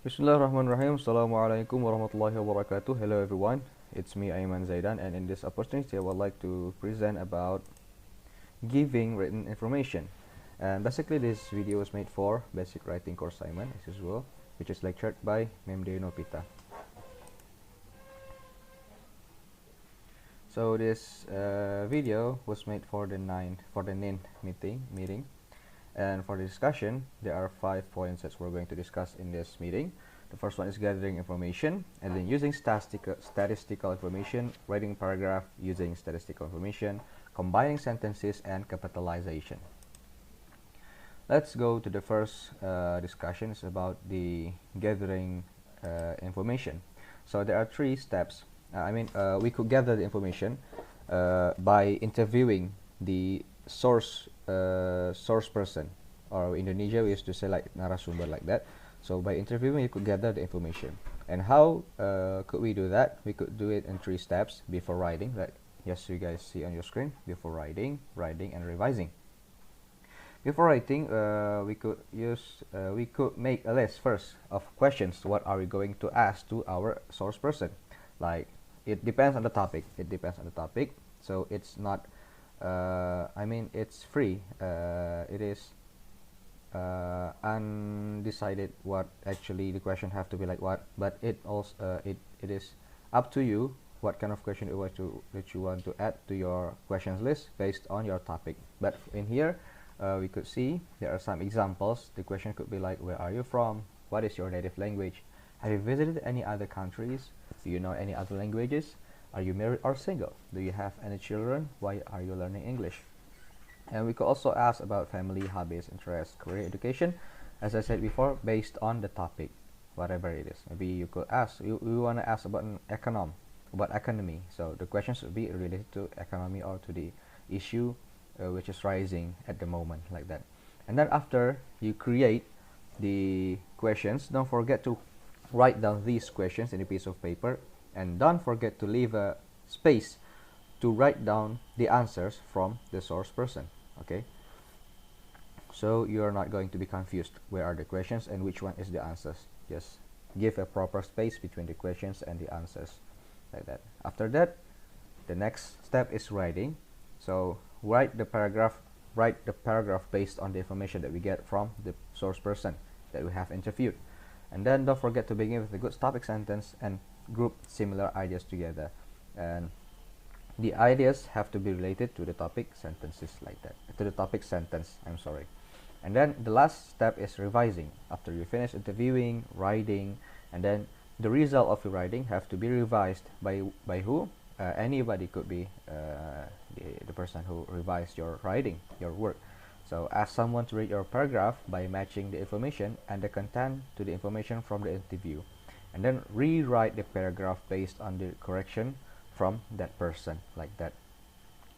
Bismillahirrahmanirrahim. Assalamualaikum warahmatullahi wabarakatuh. Hello everyone. It's me Aiman Zaidan, and in this opportunity I would like to present about giving written information. And basically this video is made for basic writing course Aiman as usual, which is lectured by Memde Nopita. So this video was made for the NIN meeting. And for the discussion, there are 5 points that we're going to discuss in this meeting. The first one is gathering information, and then using statistical information, writing paragraph using statistical information, combining sentences, and capitalization. Let's go to the first discussion. It's about the gathering information. So there are 3 steps. We could gather the information by interviewing the source person, or in Indonesia we used to say like narasumber, like that. So by interviewing you could gather the information. And how could we do that? We could do it in 3 steps before writing, like yes you guys see on your screen. Before writing, and revising. Before writing, we could make a list first of questions. What are we going to ask to our source person? Like, it depends on the topic. So it's not it's free. It is undecided what actually the question have to be like what, but it also it is up to you what kind of question that you want to add to your questions list based on your topic. But in here we could see there are some examples. The question could be like, where are you from? What is your native language? Have you visited any other countries? Do you know any other languages? Are you married or single? Do you have any children? Why are you learning English? And we could also ask about family, hobbies, interests, career, education, as I said before, based on the topic, whatever it is. Maybe you could ask, we want to ask about economy. So the questions would be related to economy or to the issue which is rising at the moment, like that. And then after you create the questions, don't forget to write down these questions in a piece of paper, and don't forget to leave a space to write down the answers from the source person. Okay, so you're not going to be confused where are the questions and which one is the answers. Just give a proper space between the questions and the answers, like that. After that, the next step is writing. So write the paragraph based on the information that we get from the source person that we have interviewed. And then don't forget to begin with a good topic sentence and group similar ideas together. And the ideas have to be related to the topic sentences, like that. To the topic sentence, I'm sorry. And then the last step is revising. After you finish interviewing, writing, and then the result of your writing have to be revised by who? Anybody could be the person who revised your writing, your work. So ask someone to read your paragraph by matching the information and the content to the information from the interview, and then rewrite the paragraph based on the correction from that person, like that.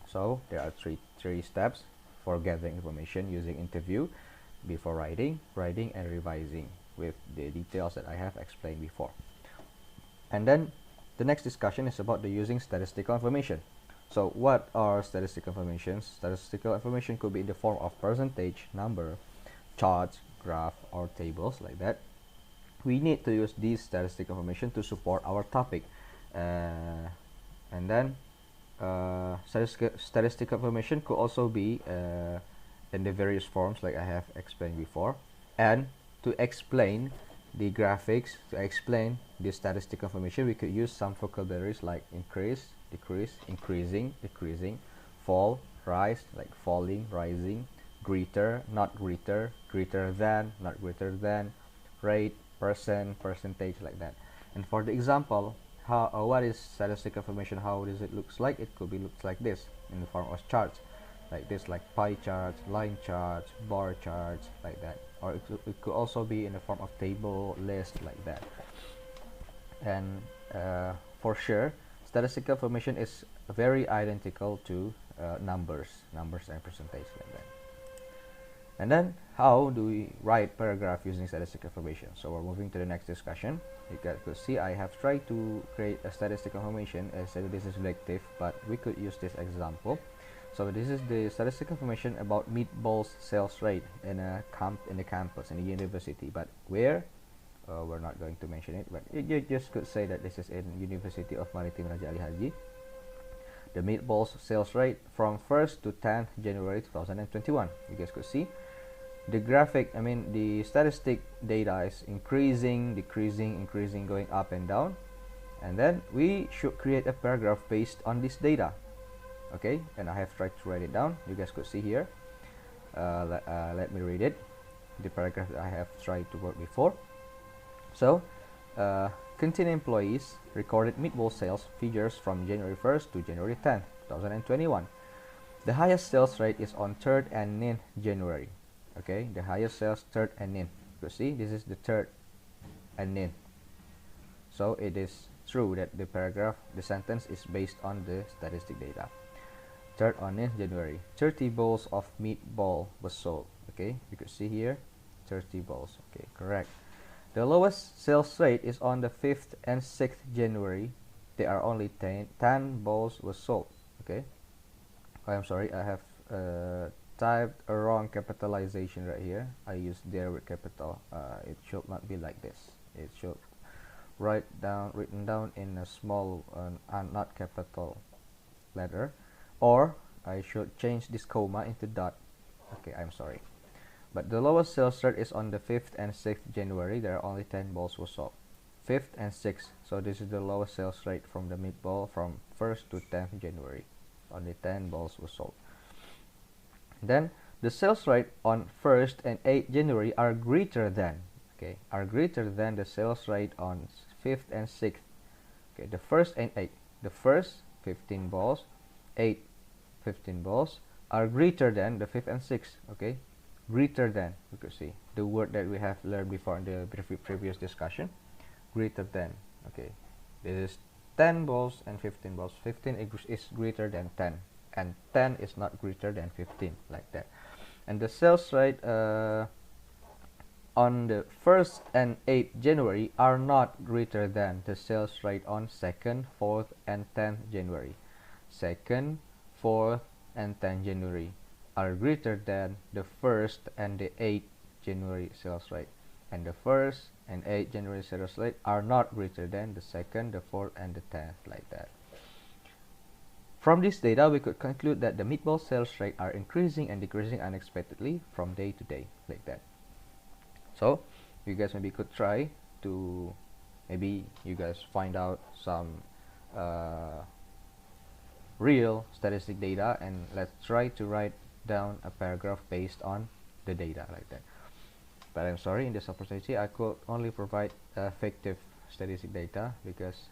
So there are three steps for gathering information using interview, before writing, and revising, with the details that I have explained before. And then the next discussion is about the using statistical information. So what are statistical information? Statistical information could be in the form of percentage, number, charts, graph, or tables, like that. We need to use these statistical information to support our topic. And then statistical information could also be in the various forms like I have explained before. And to explain the graphics, to explain the statistical information, we could use some vocabularies like increase, decrease, increasing, decreasing, fall, rise, like falling, rising, greater, not greater, greater than, not greater than, rate, percent, percentage, like that. And for the example, what is statistical information, how does it looks like? It could be looks like this in the form of charts, like this, like pie charts, line charts, bar charts, like that. Or it could also be in the form of table, list, like that. And for sure, statistical information is very identical to numbers and percentage, like that. And then how do we write paragraph using statistical information? So we're moving to the next discussion. You guys could see I have tried to create a statistical information. I said this is selective, but we could use this example. So this is the statistical information about meatballs sales rate in the campus, in the university. But where we're not going to mention it, but you just could say that this is in University of Maritime Raja Ali Haji. The meatballs sales rate from 1st to 10th January 2021. You guys could see the graphic, I mean the statistic data is increasing, decreasing, increasing, going up and down, and then we should create a paragraph based on this data. Okay, and I have tried to write it down. You guys could see here. Let me read it, the paragraph that I have tried to work before. So canteen employees recorded meatball sales figures from January 1st to January 10th 2021. The highest sales rate is on 3rd and 9th January. Okay, the highest sales 3rd and 9th. You see, this is the 3rd and 9th. So it is true that the paragraph, the sentence is based on the statistic data. 3rd on 9th January, 30 bowls of meatball was sold. Okay, you could see here 30 bowls. Okay, correct. The lowest sales rate is on the 5th and 6th January. There are only 10 bowls was sold. Okay, I'm sorry, I have typed a wrong capitalization right here. I used there with capital. It should not be like this. It should written down in a small not capital letter, or I should change this comma into dot. Okay, I'm sorry. But the lowest sales rate is on the 5th and 6th January. There are only 10 balls were sold. 5th and 6th. So this is the lowest sales rate from the meatball from 1st to 10th January. Only 10 balls were sold. Then the sales rate on 1st and 8th January are greater than, okay, are greater than the sales rate on 5th and 6th. Okay, the 1st and 8th. The first 15 balls, 8 15 balls are greater than the 5th and 6th. Okay, greater than, you could see the word that we have learned before in the previous discussion. Greater than. Okay, this is 10 balls and 15 balls. 15 is greater than 10, and 10 is not greater than 15, like that. And the sales rate on the 1st and 8th January are not greater than the sales rate on 2nd, 4th and 10th January. 2nd, 4th and 10th January are greater than the 1st and the 8th January sales rate, and the 1st and 8th January sales rate are not greater than the 2nd, the 4th and the 10th, like that. From this data, we could conclude that the meatball sales rate are increasing and decreasing unexpectedly from day to day, like that. So you guys maybe could try to, maybe you guys find out some real statistic data, and let's try to write down a paragraph based on the data, like that. But I'm sorry, in this opportunity I could only provide fictive statistic data, because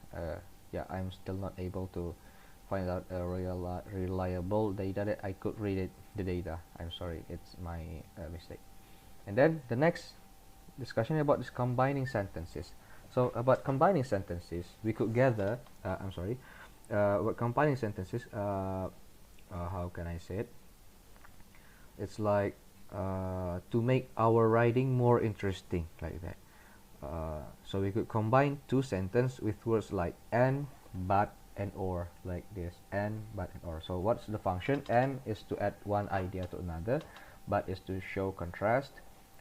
yeah, I'm still not able to find out a reliable data that I could read the data. I'm sorry, it's my mistake. And then the next discussion about this combining sentences. So about combining sentences, we could gather about combining sentences, how can I say it, it's like to make our writing more interesting, like that. So we could combine two sentences with words like and, but, and or, like this. And, but, and or. So what's the function? And is to add one idea to another, but is to show contrast,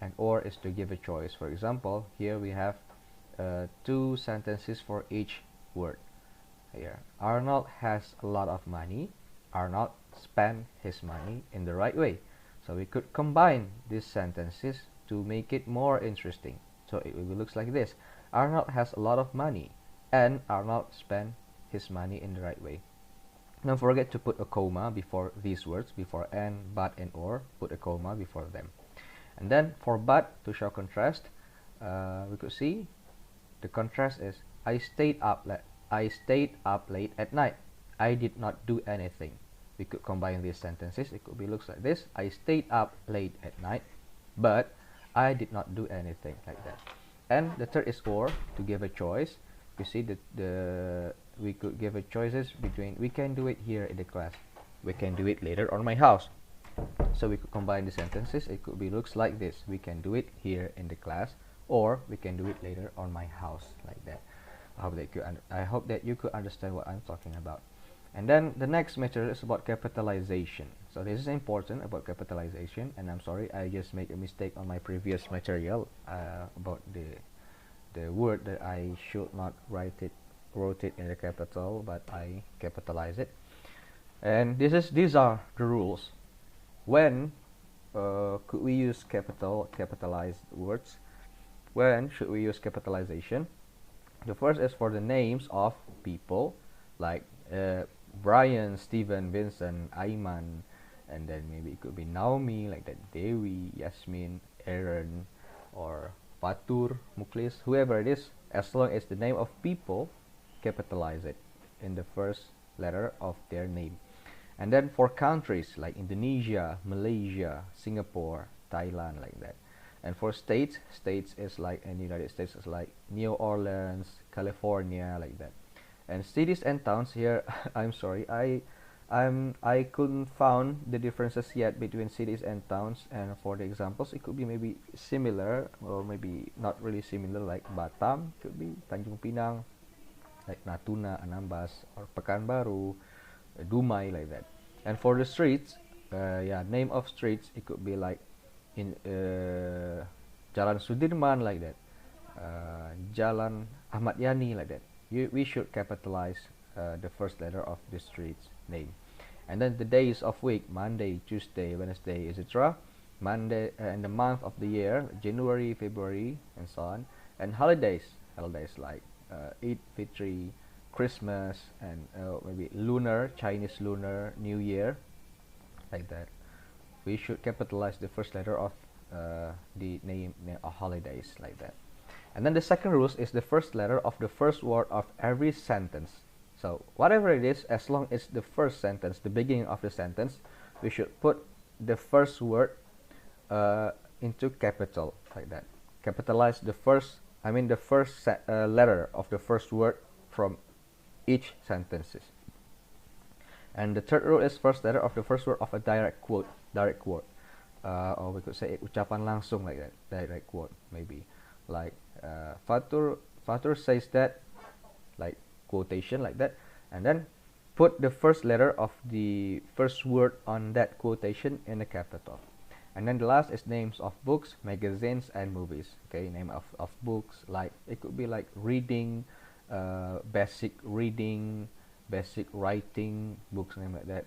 and or is to give a choice. For example, here we have two sentences for each word. Here, Arnold has a lot of money. Arnold spent his money in the right way. So we could combine these sentences to make it more interesting. So it looks like this: Arnold has a lot of money, and Arnold spent his money in the right way. Don't forget to put a comma before these words, before and, but, and or. Put a comma before them. And then for but, to show contrast, we could see the contrast is I stayed up late at night. I did not do anything. We could combine these sentences. It could be looks like this: I stayed up late at night, but I did not do anything, like that. And the third is or, to give a choice. You see that we could give a choices between we can do it here in the class, we can do it later on my house. So we could combine the sentences. It could be looks like this: we can do it here in the class, or we can do it later on my house, like that. I hope that you could understand what I'm talking about. And then the next material is about capitalization. So this is important about capitalization, and I'm sorry, I just made a mistake on my previous material about the the word that I should not wrote it in the capital, but I capitalize it. And these are the rules. When could we use capitalized words? When should we use capitalization? The first is for the names of people, like Brian, Stephen, Vincent, Aiman, and then maybe it could be Naomi, like that, Dewi, Yasmin, Aaron, or Fatur, Muklis, whoever it is. As long as the name of people, capitalize it in the first letter of their name. And then for countries like Indonesia, Malaysia, Singapore, Thailand, like that. And for states is like in the United States is like New Orleans, California, like that. And cities and towns here, I'm sorry, I couldn't found the differences yet between cities and towns. And for the examples, it could be maybe similar or maybe not really similar, like Batam could be Tanjung Pinang, like Natuna, Anambas, or Pekanbaru, Dumai, like that. And for the streets, yeah, name of streets, it could be like in Jalan Sudirman, like that, Jalan Ahmad Yani, like that. We should capitalize the first letter of the street's name. And then the days of week: Monday, Tuesday, Wednesday, etc. Monday and the month of the year: January, February, and so on. And holidays like Eid Fitri, Christmas, and maybe Chinese lunar New Year, like that. We should capitalize the first letter of the name of holidays, like that. And then the second rule is the first letter of the first word of every sentence. So whatever it is, as long as the first sentence, the beginning of the sentence, we should put the first word into capital, like that. Capitalize the first letter of the first word from each sentences. And the third rule is first letter of the first word of a direct quote, or we could say ucapan langsung, like that, direct quote, maybe like Fatur says that, like quotation, like that. And then put the first letter of the first word on that quotation in a capital. And then the last is names of books, magazines, and movies. Okay, name of books, like it could be like reading, basic reading, basic writing books, name like that.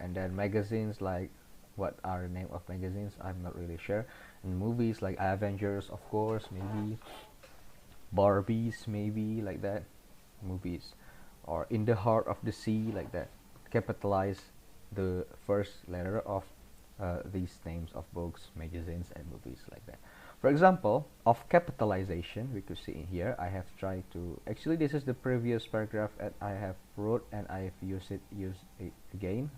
And then magazines, like what are the name of magazines, I'm not really sure. And movies like Avengers, of course, maybe Barbies, maybe, like that, movies. Or In the Heart of the Sea, like that. Capitalize the first letter of these names of books, magazines, and movies, like that. For example, of capitalization, we could see in here, I have tried to, actually this is the previous paragraph that I have wrote and I have used it again.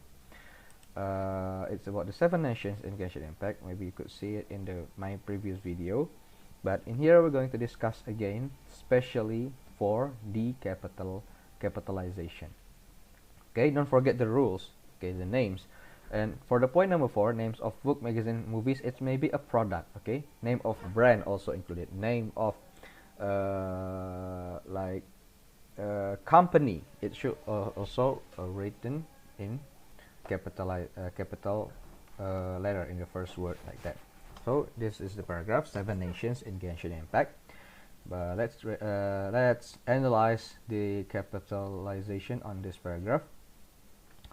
It's about the 7 nations in Genshin Impact. Maybe you could see it in my previous video, but in here we're going to discuss again, especially for the capitalization. Okay, don't forget the rules. Okay, the names. And for the point number 4, names of book, magazine, movies, it may be a product. Okay, name of brand also included. Name of company, it should also written in capital letter in the first word, like that. So this is the paragraph 7 nations in Genshin Impact. But let's analyze the capitalization on this paragraph.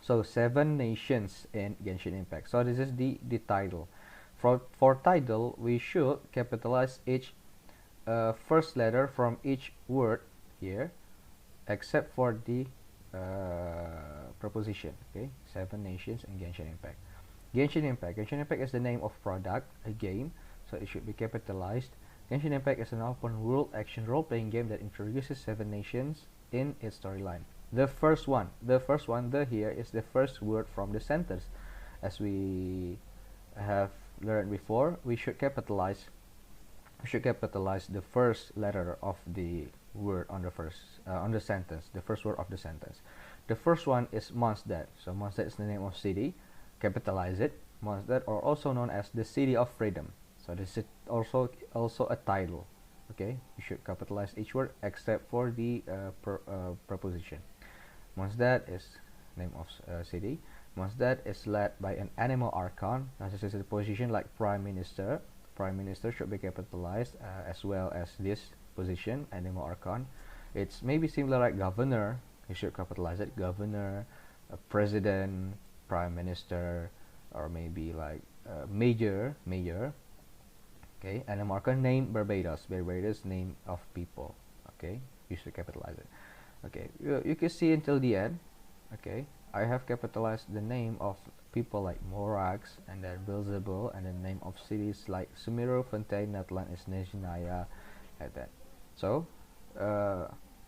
So 7 nations in Genshin Impact. So this is the title. For title, we should capitalize each first letter from each word here, except for the proposition. Okay, 7 nations in Genshin Impact. Genshin Impact is the name of product, a game, so it should be capitalized. Genshin Impact is an open world action role-playing game that introduces 7 nations in its storyline. The first one, the here is the first word from the sentence. As we have learned before, we should capitalize the first letter of the word on the sentence, the first word of the sentence. The first one is Mondstadt. So Mondstadt is the name of city. Capitalize it. Mondstadt, or also known as the City of Freedom. So this is also a title. Okay, you should capitalize each word except for the preposition. Mondstadt is name of city. Mondstadt is led by an animal archon, narcissistic position like prime minister, prime minister should be capitalized, as well as this position, animal archon. It's maybe similar like governor. You should capitalize it. Governor, president, prime minister, or maybe like mayor. Okay, animal archon, name Barbados. Barbados, name of people. Okay, you should capitalize it. Okay, you can see until the end. Okay, I have capitalized the name of people like Morax, and then Beelzebul, and the name of cities like Sumeru, Fontaine, Atlantis, Nejnaya, like that. So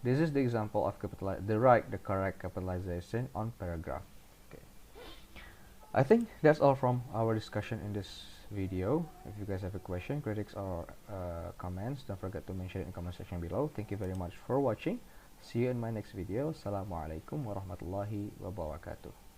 this is the example of the correct capitalization on paragraph. Okay, I think that's all from our discussion in this video. If you guys have a question, critics, or comments, don't forget to mention it in the comment section below. Thank you very much for watching. See you in my next video. Assalamualaikum warahmatullahi wabarakatuh.